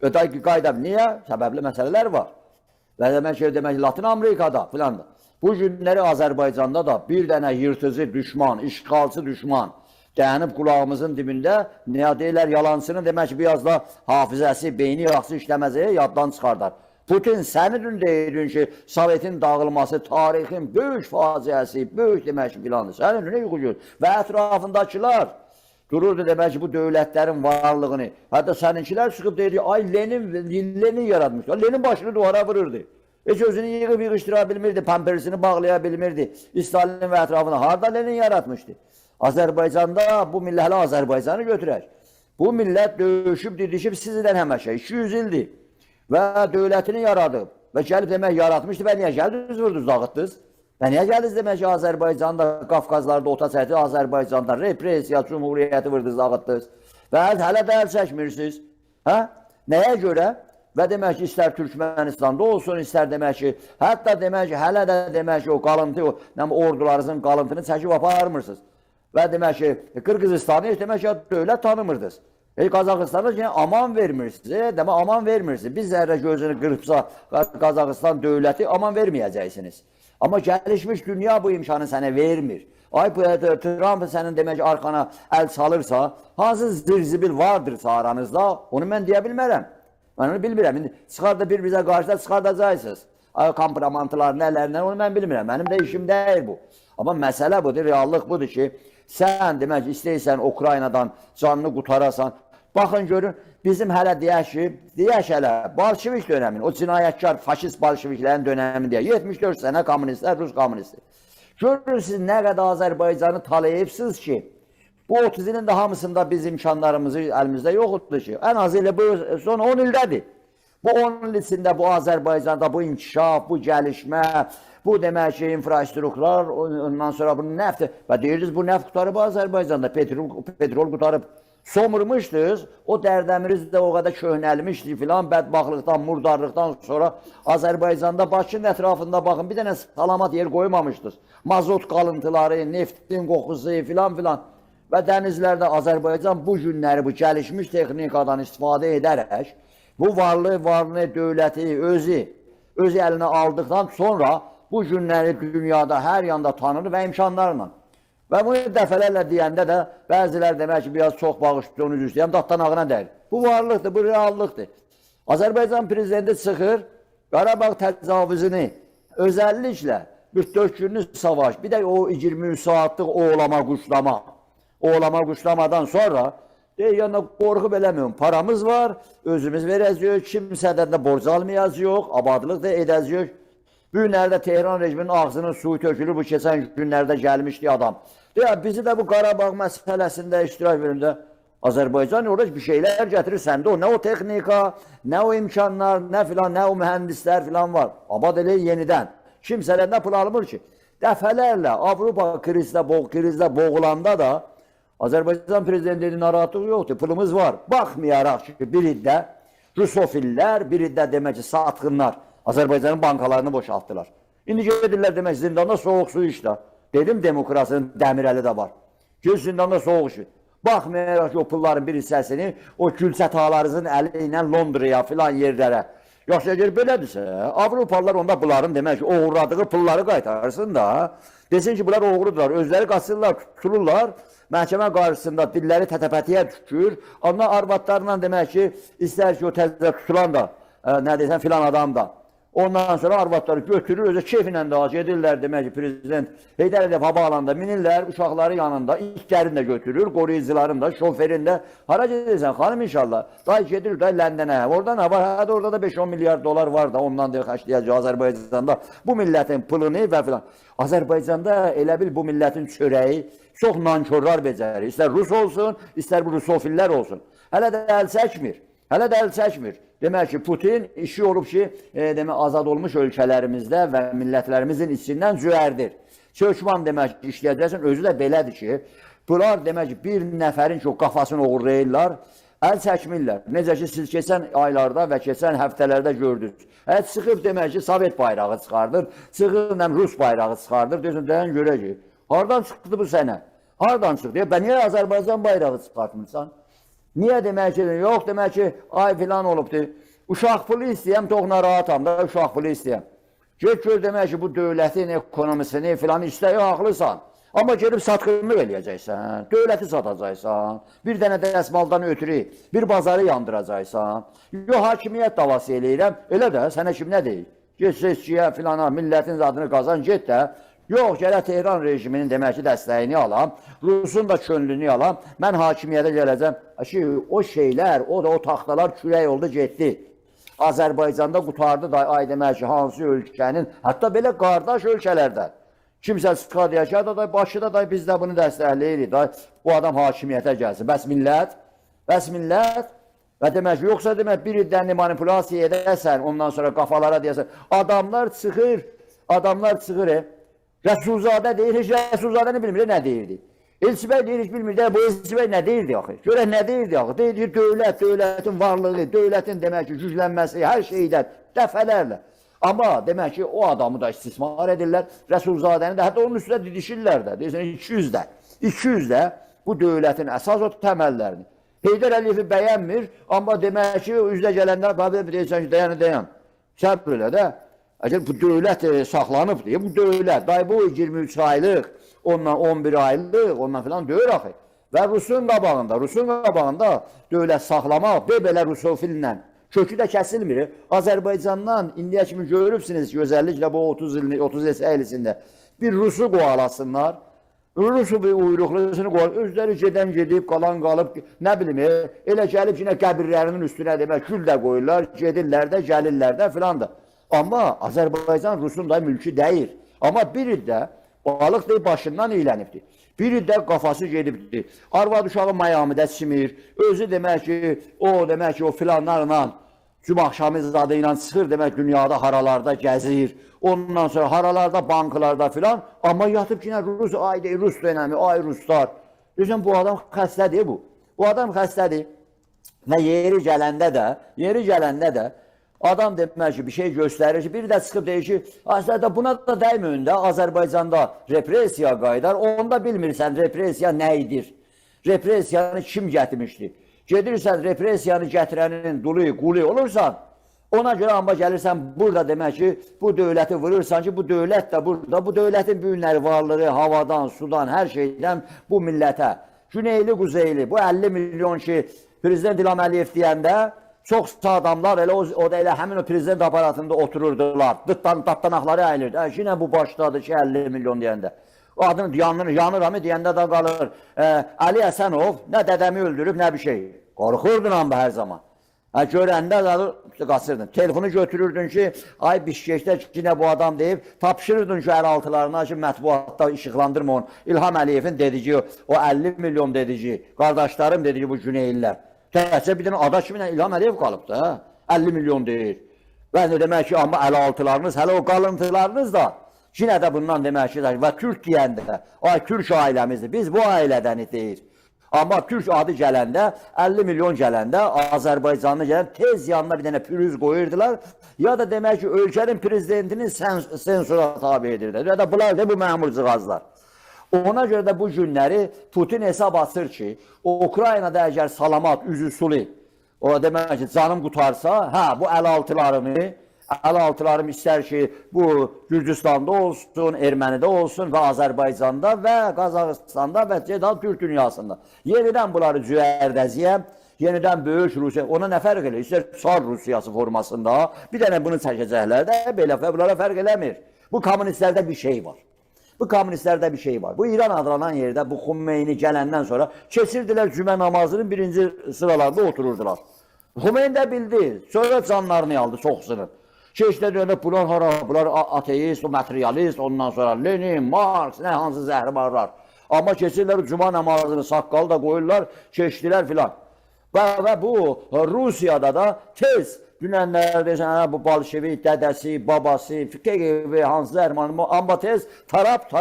Ötəki qayda, niyə? Səbəbli məsələlər var. Və demək ki, Latin Amerikada filan da. Bu günləri Azərbaycanda da bir dənə yırtıcı düşman, işğalçı düşman, dayanıb qulağımızın dibində, nə deyirlər, yalancının demək ki, biraz da hafizəsi, beyni yaxşı işləməzəyə yaddan çıxardar. Putin sənin dün deyirdin ki, Sovetin dağılması, tarixin böyük faciəsi, böyük demək ki, planı, sənin dün yuxucur. Və ətrafındakılar dururdu demək ki, bu dövlətlərin varlığını, hətta səninkilər çıxıb deyirdi, ay Lenin yaratmışdı, Lenin başını duvara vururdu. Heç özünü yığıb yığışdıra bilmirdi, pampersini bağlaya bilmirdi, Stalin və ətrafına, harada Lenin yaratmışdı. Azərbaycanda bu millət hələ Azərbaycanı götürər. Bu millət döyüşüb, didişib sizdən həməşə 200 ildir və dövlətini yaradıb və gəlib demək yaratmışdı və niyə gəldiniz, vurdunuz, dağıtdınız? Və niyə gəldiniz demək ki, Azərbaycanda, Qafqazlarda, ota çəkdi, Azərbaycanda represiya, cumhuriyyəti vurdunuz, dağıtdınız və hələ də əl çəkmirsiniz. Nəyə görə? Və demək ki, istər Türkmenistanda olsun, istər demək ki, hətta demək ki, hələ də demək ki, o qalıntı, ordularınızın qalıntını çəkib aparmırsınız. Və demək ki, Qırğızistanı demək ki, dövlət tanımırdınız. Qazaxıstana yine aman vermirsiniz, demək aman vermirsiniz. Bir zərrə gözünü qırpsa Qazaxıstan dövləti aman verməyəcəksiniz. Amma gəlişmiş dünya bu imkanı sənə vermir. Ay Trump sənin demək ki, arkana əl çalırsa, hansı zirzibil vardırsa aranızda, onu mən deyə bilmərəm. Mən onu bilmirəm. İndi çıxar da bir-birinizə qarşıda çıxardacaqsınız. Kompromantılar nələrlə, onu mən bilmirəm. Mənim də işim deyil bu. Amma məsələ budur, reallıq budur ki, sən demək ki, istəyirsən Ukraynadan canını qutarasan. Baxın görün, bizim hələ deyək hələ, Bolşevik dönəmin, o cinayətkar, faşist Bolşeviklərin dönəmi deyə, 74 sənə kommunistlər, Rus kommunisti. Görürsünüz nə qədər Azərbaycanı talayıbsınız ki, bu 30 ilin də hamısında biz imkanlarımızı əlimizdə yoxdur ki, ən azı ilə bu son 10 ildədir. Bu 10 il içində bu Azərbaycanda bu inkişaf, bu gəlişmə, bu demək ki, infrastrukturlar, ondan sonra bu neft, və deyirsiniz bu neft qutarıb Azərbaycanda, petrol qutarıb. Somurmuşdunuz, o dərdəmiriz də o qədər köhnəlmişdi filan, bədbaxtlıqdan, murdarlıqdan sonra Azərbaycanda, Bakının ətrafında baxın, bir dənə salamat yer qoymamışdınız. Mazot qalıntıları, neftin qoxusu filan filan. Və dənizlərdə Azərbaycan bu günləri, bu gəlişmiş texnikadan istifadə edərək, bu varlığı, dövləti, özü əlinə aldıqdan sonra bu günləri dünyada hər yanda tanınır və imkanlarla. Və bunu dəfələrlə deyəndə də bəzilər demək ki, biraz çox bağışlı onu düzləyəm, datdanağına deyil. Bu varlıqdır, bu reallıqdır. Azərbaycan prezidenti çıxır, Qarabağ təcavüzünü özəlliklə 44 günlük savaş, bir də o 23 saatlıq oğlama quşlamadan sonra yəni qorxub eləmiyorum, paramız var, özümüz verəcəyik, kimsədən də borc almayacaq, abadlıq da edəcəyik. Bu günlərdə Tehran rejiminin ağzının suyu tökülür, bu keçən günlərdə gəlmişdi adam. Bizi də bu Qarabağ məsələsində iştirak verində Azərbaycan orada bir şeylər gətirir səndə, nə o texnika, nə o imkanlar, nə filan, nə o mühəndislər filan var. Abad elə yenidən. Kimsələrdə pul almır ki. Dəfələrlə Avropa krizdə boğulanda da Azərbaycan prezidentinin narahatlıq yoxdur, pulumuz var. Baxmayaraq ki, bir iddə Rusofillər, bir iddə demək ki, satqınlar Azərbaycanın bankalarını boşaltdılar. İndi gedirlər demək zindanda soğuk su işlə. Dedim demokrasinin dəmirəli də var. Göz zindanda soğuk su. Baxmayaraq ki, o pulların bir hissəsini o gülçətalarınızın əli ilə Londraya filan yerlərə. Yoxsa əgər belədirsə, Avropalılar onda bunların demək ki, oğurladığı pulları qaytarsın da, desin ki, bunlar oğurudurlar, özləri qaçırlar, tutulurlar, məhkəmə qarşısında dilləri tətəpətiyə tükür, ondan arvadlarla demək ki, istər ki, o təzə tutulan da, nə deyəsən filan adam da, Ondan sonra arvadları götürür, özü keyfinlə də gedirlər, demək ki, prezident Heydər Əliyev havaalanında minirlər, uşaqları yanında, itlərini də götürür, qoruyucularını da, şoferini də. Hara gedirsən, xanım inşallah? Day gedir, day Ləndənə. Orada nə var? Hadi orada da 5-10 milyar dolar var da, ondan da xərcləyəcək Azərbaycanda. Bu millətin pılını və filan. Azərbaycanda elə bil bu millətin çörəyi çox nankörlər becərir. İstər Rus olsun, istər bu rusofillər olsun. Hələ də əl çəkmir. Hələ də əl çəkmir. Demək ki, Putin işi olub ki, azad olmuş ölkələrimizdə və millətlərimizin içindən cüərdir. Çökman demək ki, işləyəcəksən, özü də belədir ki, bunlar demək ki, bir nəfərin ki, o qafasını uğurlayırlar, əl çəkmirlər. Necə ki, siz keçən aylarda və keçən həftələrdə gördünüz. Çıxıb demək ki, Sovet bayrağı çıxardır, çıxıb Rus bayrağı çıxardır, deyəsən, deyən görə ki, hardan çıxdı bu sənə? Hardan çıxdı? Niyə Azərbaycan bayrağı çıxartmırsan? Niyə demək ki, yox demək ki, ay filan olubdur. Uşaq pulu istəyəm, çox narahatam da, uşaq pulu istəyəm. Gör demək ki, bu dövlətin ekonomisini filan istəyə haqlısan. Amma gelib satqınlıq eləyəcəksən, dövləti satacaqsan, bir dənə dəsmaldan ötürü, bir bazarı yandıracaqsan. Yox, hakimiyyət davası eləyirəm, elə də sənə kim nə deyir? Get seçkiyə filana, millətin adını qazan, get də. Yox, gələ Tehran rejiminin demək ki, dəstəyini alam, Rusun da könlünü alam, mən hakimiyyətə gələcəm. O şeylər, o taxtalar kürək oldu, getdi. Azərbaycanda qutardı da, ay demək ki, hansı ölkənin, hətta belə qardaş ölkələrdən. Kimsə çıxar deyək ki, başıda da biz də bunu dəstəkləyirik, bu adam hakimiyyətə gəlsin. Bəs millət, və demək ki, yoxsa demək, bir iddən manipulyasiya edəsən, ondan sonra qafalara deyəsən, adamlar çıxır, Rəsulzadə deyir, heç Rəsulzadə nə bilmir, nə deyirdi? Elçibəy deyir, heç bilmir, bu Elçibəy nə deyirdi axı? Görək, nə deyirdi axı? Deyir, dövlətin varlığı, dövlətin demək ki, güclənməsi, hər şeydən, dəfələrlə. Amma demək ki, o adamı da istismar edirlər, Rəsulzadəni də, hətta onun üstünə didişirlər də, deyirsən, 200 də bu dövlətin əsas o təməllərini. Heydər Əliyevi bəyənmir, amma demək ki, üzdə gələndə, deyirsən ki, dayan, səbr elə də. Əgər bu dövlət saxlanıb deyə, bu dövlət, bu 23 aylıq, ondan 11 aylıq, ondan filan deyir axı. Və Rusun qabağında dövlət saxlamaq, belə rusofillə kökü də kəsilmir. Azərbaycandan indiyə kimi görübsünüz ki, özəlliklə bu 30 ilində bir Rusu qovalasınlar, Rusu bir uyruqlusunu qovalasınlar, özləri gedən gedib, qalan qalıb, nə bilim, elə gəlib yine qəbirlərinin üstünə demək, kül də qoyurlar, gedirlər də, gəlirlər də filan da. Amma Azərbaycan Rusun da mülkü deyir. Amma biri də balıq deyib başından eylənibdir. Biri də qafası gedibdir. Arvad uşağı Mayamidə çimir. Özü demək ki, o filanlarla cüm axşamı zadı ilə çıxır, demək dünyada haralarda gəzir. Ondan sonra haralarda, banklarda filan. Amma yatıb ki, Rus, ay deyir, Rus dönəmi, ay Ruslar. Deyirsən, bu adam xəstədir bu. Bu adam xəstədir. Və yeri gələndə də adam demək ki, bir şey göstərir ki, biri də çıxıb deyir ki, aslında buna da dəyməyin də, Azərbaycanda represiya qaydar, onda bilmirsən represiya nə idir? Represiyanı kim gətirmişdir? Gedirsən, represiyanı gətirənin dulu, qulu olursan, ona görə amma gəlirsən, burada demək ki, bu dövləti vurursan ki, bu dövlət də burada, bu dövlətin büyünləri, varlığı, havadan, sudan, hər şeydən bu millətə, güneyli, quzeyli, bu 50 milyon ki, Prezident İlham Əliyev deyəndə, çox adamlar o da elə həmin o prezident aparatında otururdular. Datdanaqları əyilirdi. Yine bu başladı ki 50 milyon deyəndə. O adını yanıramı deyəndə də qalır. Ali Həsənov nə dədəmi öldürüb, nə bir şey. Qorxurdun amma hər zaman. Görəndə qaçırdın. Telefonu götürürdün ki, ay Bişkekdə yine bu adam deyib, tapşırırdın ki, əraltılarına ki, mətbuatda işıqlandırma onu. İlham Əliyevin dedici, o 50 milyon dedici, qardaşlarım dedici bu Güneyllər. Təhcə bir dənə ada kimi İlham Əliyev qalıb da, 50 milyon deyir. Və demək ki, amma 56'larınız, hələ o qalıntılarınız da, yine də bundan demək ki, və Türk deyəndə, ay Türk ailəmizdir, biz bu ailədən deyir. Amma Türk adı gələndə, 50 milyon gələndə, Azərbaycanlı gələn tez yanına bir dənə pürüz qoyurdular, ya da demək ki, ölkənin prezidentinin sensura tabi edirdi. Ya da bunlar da bu məmurcığazlar. Ona görə də bu günləri Putin hesab açır ki, Ukraynada əgər salamat, üzü suli, o demək ki, canım qutarsa, bu 56'larım istər ki, bu Gürcüstanda olsun, Ermənidə olsun və Azərbaycanda və Qazaxıstanda və Türk dünyasında. Yenidən bunları cüərdəziyəm, yenidən böyük Rusiya, ona nə fərq eləyir? İstər Çar Rusiyası formasında, bir dənə bunu çəkəcəklər də, belə bunlara fərq eləmir. Bu komünistlərdə bir şey var. Bu komünistlərdə bir şey var. Bu İran adlanan yerdə bu Xumeyni gələndən sonra keçirdilər cümə namazının birinci sıralarda otururdular. Xumeyni də bildi, sonra canlarını aldı çoxsunu. Keçdə dönüb bunlar hara, bunlar ateist, materialist, ondan sonra Lenin, Marx, nə hansı zəhrimarlar. Amma keçirlər cuma namazını saqqalı da qoyurlar, keçdilər filan. Və bu Rusiyada da tez dünənlər deyirsən, bu Bolşevik dədəsi, babası, KGB, hansı zəhrimarı, amma tez tarap,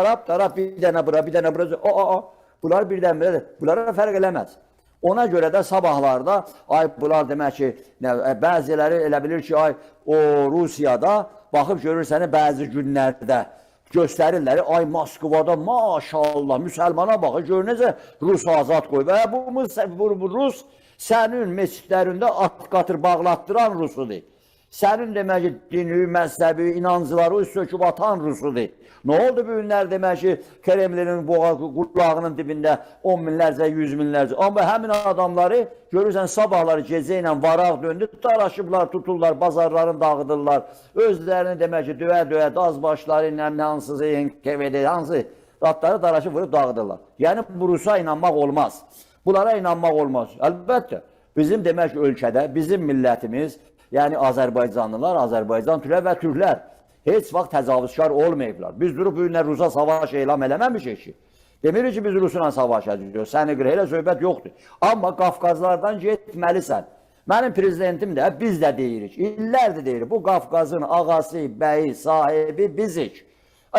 bir dənə bura, bir dənə bura, bunlar birdən belə, bunlara fərq eləməz. Ona görə də sabahlarda, ay bunlar demək ki, bəziləri elə bilir ki, ay o Rusiyada baxıb görürsəni bəzi günlərdə göstərirlər, ay Moskvada maşallah, müsəlmana baxır, gör necə Rus azad qoy. Və bu Rus sənin meçidlərində at qatır bağlatdıran Rusudur. Sənin demək ki, dini, məzhəbi, inancıları söküb atan Rusudur. Nə oldu bu günlər demək ki, Kremlinin qulağının dibində 10 minlərcə, 100 minlərcə. Amma həmin adamları görürsən sabahları gecə ilə varaq döndü, daraşıblar, tuturlar, bazarlarını dağıdırlar. Özlərini demək ki, döyə-döyə, daz başları ilə hansısı, KVD, hansı ratları daraşıb vurub dağıdırlar. Yəni bu Rusa inanmaq olmaz. Bunlara inanmaq olmaz. Əlbəttə, bizim demək ki, ölkədə, bizim millətimiz, yəni Azərbaycanlılar, Azərbaycan türlər və türklər heç vaxt təcavüzkar olmayıblar. Biz durub bu günlər Rusa savaş elan eləməmişik ki. Demirik ki, biz Rusla savaş ediyoruz. Səni qırı, elə söhbət yoxdur. Amma Qafqazlardan getməlisən. Mənim prezidentim də, biz də deyirik, illərdir deyirik, bu Qafqazın ağası, bəyi, sahibi bizik.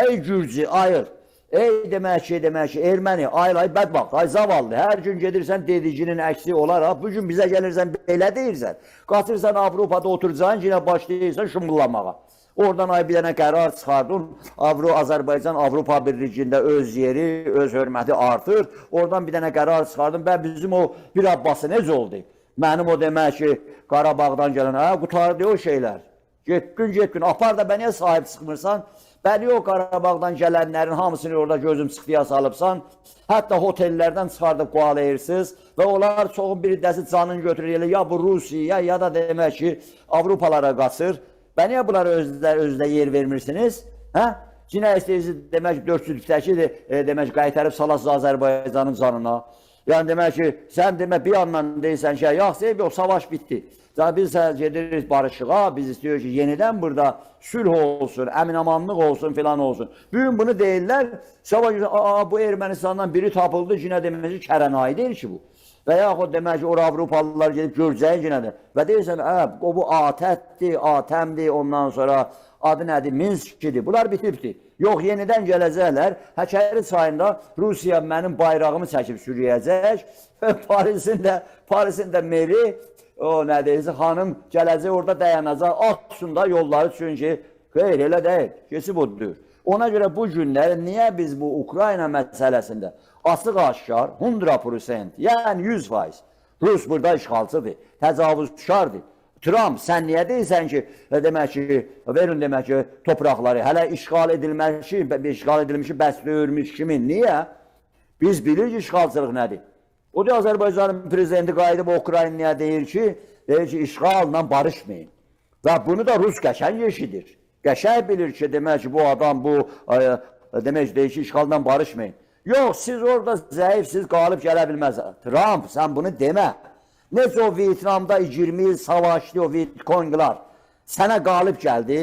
Ey Gürcü, ayır. Ey demək ki, erməni, ay bədbaxt, ay zavallı, hər gün gedirsən dedicinin əksi olaraq, bugün bizə gəlirsən belə deyirsən, qatırsan Avropada oturacaqsan, yine başlayırsan şumullanmağa. Oradan ay bir dənə qərar çıxardın, Azərbaycan Avropa Birliğində öz yeri, öz hörməti artır, oradan bir dənə qərar çıxardın, və bizim o bir Abbası necə oldu? Mənim o demək ki, Qarabağdan gələn, qutardı o şeylər, getdin, apar da bənəyə sahib çıxmırsan, bəni o Qarabağdan gələnlərin hamısını orada gözüm sıxdıya salıbsan, hətta hotellərdən çıxardıb qovalayırsınız və onlar çoxun bir dəsi canını götürür, ya bu Rusiya, ya da demək ki, Avropalara qaçır. Bəniyə bunları özdə yer vermirsiniz? Cinə istəyirsiniz, demək ki, 400-lükdəki demək ki, qaytarıb salasız Azərbaycanın canına. Yəni demək ki, sən demək bir yandan deyirsən ki, yaxşı, yox, savaş bitdi. Biz gedirik barışığa, biz istiyoruz ki, yeniden burada sülh olsun, əminamanlıq olsun filan olsun. Bugün bunu deyirlər, sabah bu Ermənistandan biri tapıldı, yine demək ki, Kərənayı deyir ki bu. Və yaxud demək ki, orada Avropalılar gedib görəcəyi yinədir. Və deyirsən, o bu Atətdir, Atəmdir, ondan sonra adı nədir, Minskdir, bunlar bitibdir. Yox, yenidən gələcəklər, Həkəri çayında Rusiya mənim bayrağımı çəkib sürüyəcək, Parisin də meri, o nə deyirsə, xanım gələcək orada dayanacaq, atsın da yolları çünki, xeyr, elə deyil, kesib odur. Ona görə bu günlər niyə biz bu Ukrayna məsələsində açıq aşkar 100%, yəni 100% Rus burada işğalçıdır, təcavüzkardır. Trump, sən niyə deyirsən ki, demək ki, verin demək ki, topraqları, hələ işğal edilmişi bəs döyürmüş kimin, niyə? Biz bilirik işğalçılıq nədir? O da Azərbaycanın prezidenti qayıdıb Ukraynaya deyir ki, işğalla barışmayın. Və bunu da Rus qəşəng eşidir. Qəşəng bilir ki, demək ki, bu adam bu, demək deyir ki, işğaldan barışmayın. Yox, siz orada zəifsiz, qalib gələ bilməz. Trump, sən bunu demə. Necə o Vietnamda 20 il savaşdı o Vietconglar, sənə qalib gəldi.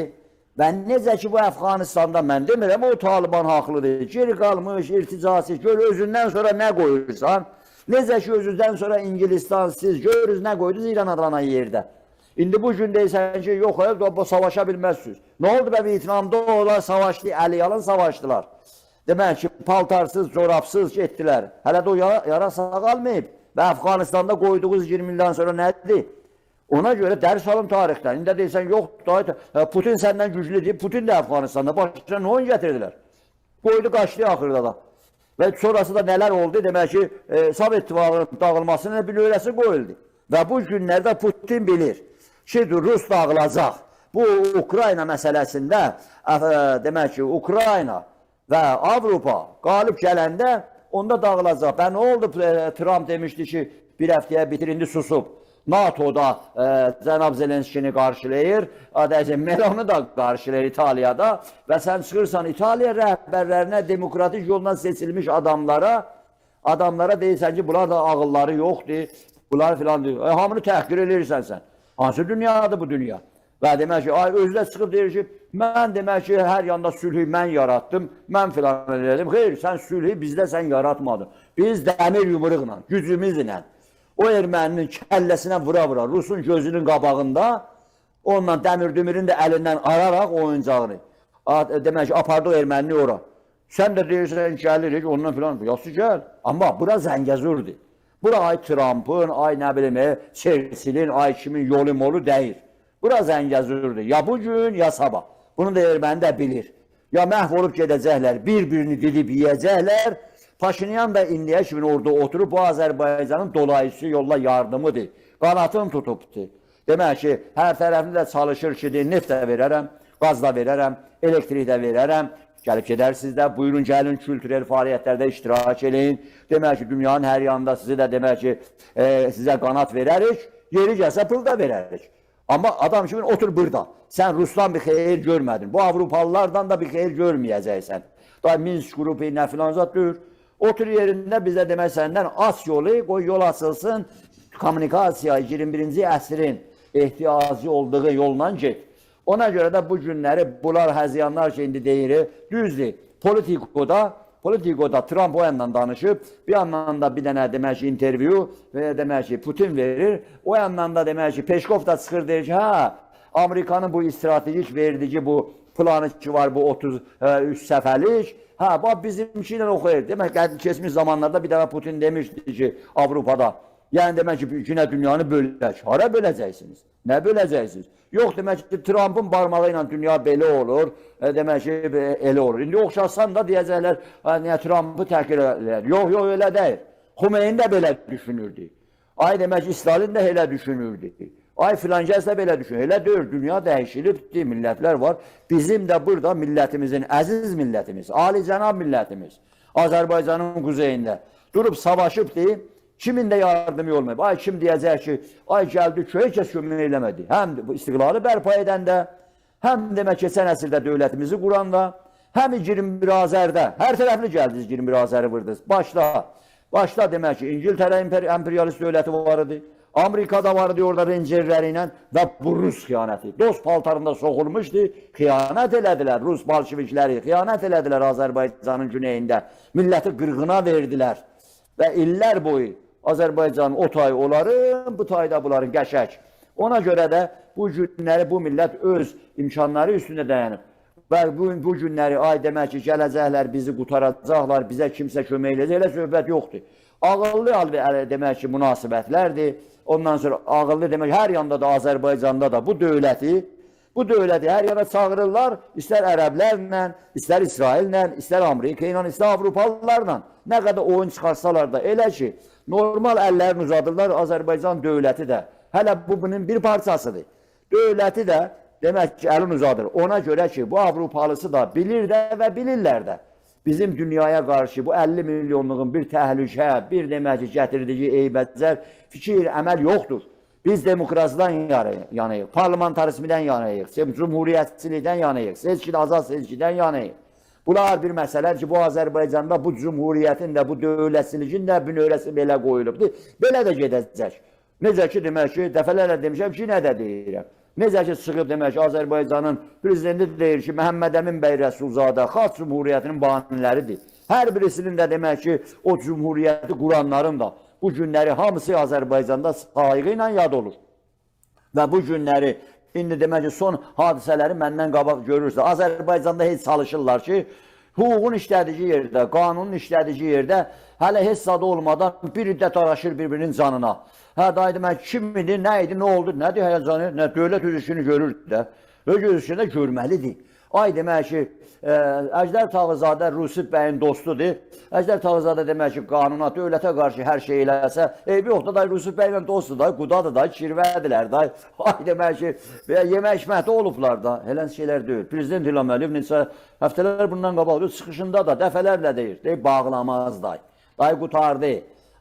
Və necə ki, bu Əfqanistanda, mən demirəm, o Taliban haqlıdır. Geri qalmış, irticasiz, gör özündən sonra nə qoyursan. Necə ki, özündən sonra İngilistan, siz görürüz nə qoydunuz İran adlanan yerdə. İndi bu gün deyirsən ki, yox, savaşa bilməzsiniz. Nə oldu be Vietnamda onlar savaşdı, Əliyalın savaşdılar. Demək ki, paltarsız, corabsız getdilər. Hələ də o yara sağ qalmayıb. Və Əfqanistanda qoyduğunuz 20 ildən sonra nədir? Ona görə dərs alın tarixdən. İndi deyirsən, yox, Putin səndən güclüdür. Putin də Əfqanistanda başına nə oyun gətirdilər? Qoydu, qaçdı axırda da. Və sonrası da nələr oldu? Demək ki, Sovet İttifaqının dağılmasına bir öyrəsi qoyuldu. Və bu günlərdə Putin bilir ki, Rus dağılacaq. Bu Ukrayna məsələsində, demək ki, Ukrayna və Avropa qalib gələndə onda dağılacaq. Nə oldu? Trump demişdi ki, bir həftəyə bitir, indi susub. NATO-da cənab Zelenskini qarşılayır, Meloni da qarşılayır İtaliyada və sən çıxırsan İtaliya rəhbərlərinə, demokratik yoldan seçilmiş adamlara deyirsən ki, bunlar da ağılları yoxdur, bunlar filan deyir. Hamını təhqir edirsən sən. Hansı dünyadır bu dünya? Və demək ki, özü də çıxıb deyir ki, mən demək ki, hər yanda sülhü mən yaratdım, mən filan elədim. Xeyr, sən sülhü bizdə sən yaratmadın. Biz dəmir yumruqla, gücümüzlə, o erməninin kəlləsinə vura-vura, Rusun gözünün qabağında, onunla dəmir-dümürün də əlindən araraq oyuncağını, demək ki, apardıq ermənini ora. Sən də deyirsən, gəlirik, ondan filan, yası gəl. Amma bura Zəngəzurdur. Bura ay Trump'ın, ay nə bilim, Churchill'in, ay kimin yolu molu deyir. Bura Zəngəzurdur. Ya bugün, ya sabah. Bunu da erməni də bilir. Ya məhv olub gedəcəklər, bir-birini didib yiyəcəklər. Paşinyan da indiyə kimi orada oturub, bu Azərbaycanın dolayısı yolla yardımıdır. Qanatını tutubdur. Demək ki, hər tərəfini də çalışır ki, neft də verərəm, qaz da verərəm, elektrik də verərəm. Gəlib gedərsiniz də, buyurun gəlin, kültürel fəaliyyətlərdə iştirak edin. Demək ki, dünyanın hər yanında sizi də demək ki, sizə qanat verərik, yeri gəlsə pul da verərik. Amma adam kimi otur burada. Sən Ruslan bir xeyir görmədin. Bu Avrupalılardan da bir xeyir görməyəcəksən. Da Minsk qrupu nə filan zat deyir. Otur yerində bizə demək səndən as yolu, qoy yol açılsın, kommunikasiya 21-ci əsrin ehtiyacı olduğu yolla get. Ona görə də bu günləri bunlar həziyanlar ki, indi deyir, düzdür, Politikoda Trump o yandan danışıb, bir yandan da bir dənə demək ki, intervyu və demək ki, Putin verir, o yandan da demək ki, Peşkov da çıxır, deyir ki, Amerikanın bu stratejik verdiyi bu planı ki var, bu 33 səfərlik, bax bizimki ilə oxuyur. Demək, keçmiş zamanlarda bir dəfə Putin demişdi ki, Avropada, yəni demək ki, günə dünyanı bölək. Hara böləcəksiniz? Nə böləcəksiniz? Yox, demək ki, Trump'ın barmağı ilə dünya belə olur, demək ki, elə olur. İndi oxşasan da deyəcəklər, Trump'ı təhqir edirlər. Yox, elə deyil. Xumeyn də belə düşünürdü. Ay demək ki, Stalin də elə düşünürdü. Ay filancəs də belə düşünür. Elə deyir, dünya dəyişilibdir, millətlər var. Bizim də burada millətimizin, əziz millətimiz, alicənab millətimiz, Azərbaycanın quzeyində durub savaşıbdır, kimin də yardımı olmayıb. Ay kim deyəcək ki, ay gəldi köy kəs kömək eləmədi. Həm istiqlalı bərpa edəndə, həm demək keçən əsrdə dövlətimizi quranda, həm 21 Azərdə, hər tərəfli gəldiniz 21 Azəri vırdınız. Başda demək ki, İngiltərə imperialist dövləti var idi. Amerikada vardı orada rencerləri ilə və bu Rus xiyanəti. Dost paltarında soxulmuşdu, xiyanət elədilər. Rus bolşevikləri xiyanət elədilər Azərbaycanın güneyində. Milləti qırğına verdilər və illər boyu Azərbaycanın o tayı onların, bu tayda bunların qəşək. Ona görə də bu günləri bu millət öz imkanları üstündə dayanıb. Və bu günləri ay demək ki, gələcəklər, bizi qutaracaqlar, bizə kimsə kömək eləyəcək, elə söhbət yoxdur. Ağıllı demək ki, münasibətlərdir. Ondan sonra ağıllı demək, hər yanda da Azərbaycanda da bu dövləti hər yana çağırırlar, istər ərəblərlə, istər İsraillə, istər Amerika ilə, istər Avropalılarla. Nə qədər oyun çıxarsalar da elə ki, normal əllərini uzadırlar, Azərbaycan dövləti də. Hələ bu bunun bir parçasıdır. Dövləti də demək ki, əlin uzadır. Ona görə ki, bu Avropalısı da bilir də və bilirlər də. Bizim dünyaya qarşı bu 50 milyonluğun bir təhlükə, bir demək ki, gətirdiyi eybəcər fikir, əməl yoxdur. Biz demokrasiyadan yanayıq, parlamentarizmdən yanayıq, cumhuriyyətçilikdən yanayıq, azad seçkidən yanayıq. Bunlar bir məsələdir ki, bu Azərbaycanda bu cumhuriyyətin də, bu dövlətçiliyin də bünövrəsi belə qoyulubdur. Belə də gedəcək. Necə ki, demək ki, dəfələrlə demişəm ki, nə də deyirəm. Necə ki, çıxıb demək ki, Azərbaycanın prezidenti deyir ki, Məhəmməd Əmin bəy Rəsulzadə xalq cumhuriyyətinin baniləridir. Hər birisinin də demək ki, o cumhuriyyəti quranların da bu günləri hamısı Azərbaycanda sayğı ilə yad olur. Və bu günləri, indi demək ki, son hadisələri məndən qabaq görürsünüz. Azərbaycanda heç çalışırlar ki, hüququn işlədici yerdə, qanunun işlədici yerdə hələ heç zad olmadan bir iddət araşır bir-birinin canına. Dayı demək, kim idi, nə idi, nə oldu, nədir həyəcanı, nə dövlət üzüşünü görürdü də. Öz üzüşünü də görməlidir. Ay demək ki, Əjdər Tağızadə Rusif bəyin dostudur. Əjdər Tağızadə demək ki, qanuna, dövlətə qarşı hər şey eləsə, eybi yoxdur da Rusif bəylə dostdur da, qudadır da, kirvədirlər da. Ay demək ki, yemək işməti olublar da, helən şeylər deyil. Prezident İlham Əliyev neçə həftələr bundan qabaq çıxışında da dəfələrlə deyir, bağlamaz da. Day qutardı.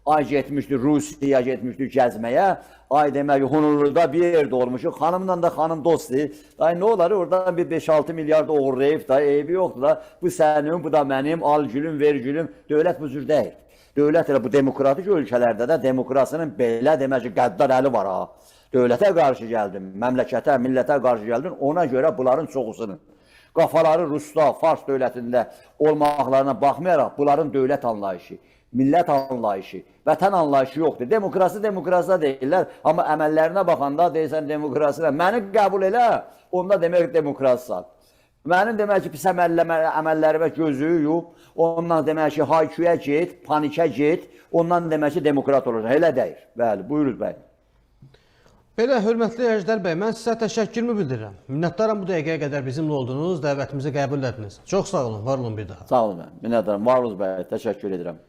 ay getmişdi Rusiyaya getmişdi gəzməyə. Ay demək Honoluluda bir yerdə olmuşuq. Xanımla da xanım dostdur. Ay nə olar oradan bir 5-6 milyard oğurlayıb da eybi yoxdur da. Bu sənin, bu da mənim, al gülüm, ver gülüm. Dövlət bu cür deyil. Dövlət elə bu demokratik ölkələrdə də demokrasinin belə demək ki, qəddar əli var ha. Dövlətə qarşı gəldin, məmləkətə, millətə qarşı gəldin, ona görə bunların çoxusunu. Qafaları Rusda, Fars dövlətində olmaqlarına baxmayaraq, bunların dövlət anlayışı, millət anlayışı, vətən anlayışı yoxdur. Demokrasi da deyirlər, amma əməllərinə baxanda deyirsən demokrasi. Məni qəbul elə, onda demək demokrasisan. Mənim demək ki, pis əməllərimə gözü yub, ondan demək ki, hayküyə get, panikə get, ondan demək ki, demokrat olacaq. Elə deyir. Bəli, buyuruz bəy. Belə, hörmətli Əjdər bəy, mən sizə təşəkkürümü bildirirəm. Minnətdaram bu dəqiqəyə qədər bizimlə oldunuz, dəvətimizi qəbul ediniz. Çox sağ olun, var olun bir daha. Sağ olun, minnətdaram. Var olun bəy, təşəkkür edirəm.